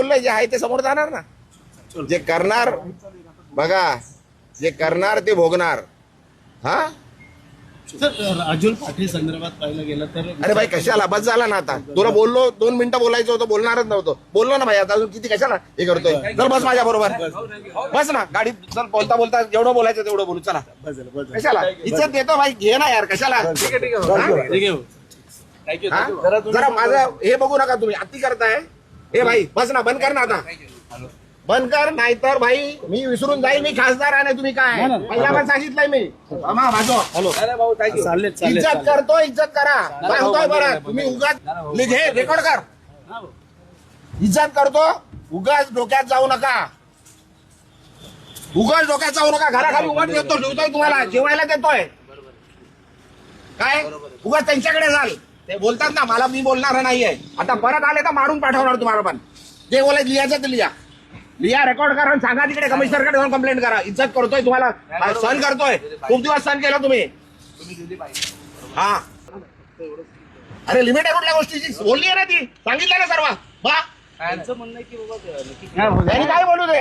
बोललोय जे आहे ते समोर जाणार ना. जे करणार बघा, जे करणार ते भोगणार. हा सर, राजुल पाटील संदर्भात पाहिलं गेलं तर अरे भाई कशाला, बस झाला ना आता. तुला बोललो 2 मिनिटं बोलायचं होतं, बोलणारच नव्हतं. बोललो ना भाई, आता अजून किती कशाला हे करतोय. चल बस माझ्या बरोबर, बस ना गाडीत. चल बोलता बोलता जेवढं बोलायचं तेवढं बोलू. चला कशाला इज्जत देतो भाई, घे ना यार कशाला. हा? जरा माझं हे बघू नका तुम्ही, अति करताय. हे भाई बस ना, बंद कर ना आता, बंद कर. नाहीतर भाई मी विसरून जाईल मी खासदार आहे. तुम्ही काय पहिला पण सांगितलंय मी. इज्जत करतो, इज्जत करा. काय होतोय बरं, तुम्ही उगाच घे रेकॉर्ड कर. इज्जत करतो, उगाच डोक्यात जाऊ नका. उगाच डोक्यात जाऊ नका. घराखाली उगाच देतो, ठेवतोय तुम्हाला, जेवायला देतोय. काय उगाच त्यांच्याकडे जाल. ते बोलतात ना मला, मी बोलणार नाहीये. आता परत आले तर मारून पाठवणार तुम्हाला. पण जे बोलायचं लिहायचं ते लिहा, लिहा, रेकॉर्ड करा, सांगा तिकडे कमिशनरकडे जाऊन कंप्लेंट करा. इज्जत करतोय तुम्हाला, सहन करतोय. खूप दिवस सहन केलं तुम्ही. हा अरे लिमिट आहे कुठल्या गोष्टीची, बोलली आहे ना ती, सांगितलं ना सर्व. त्यांनी काय बोलू दे,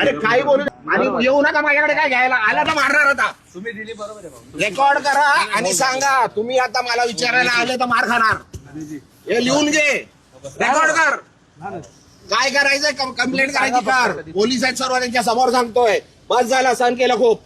अरे काय बोलू दे. आणि येऊ नका माझ्याकडे काय घ्यायला. आला तर मारणार होता. तुम्ही दिली बरोबर आहे. रेकॉर्ड करा आणि सांगा. तुम्ही आता मला विचारायला आले तर मार खाणार. हे लिहून घे, रेकॉर्ड कर. काय करायचंय, कंप्लेंट करायची कर. पोलीस आहेत सर्व, त्यांच्या समोर सांगतोय. बस झाला, सहन केलं खूप.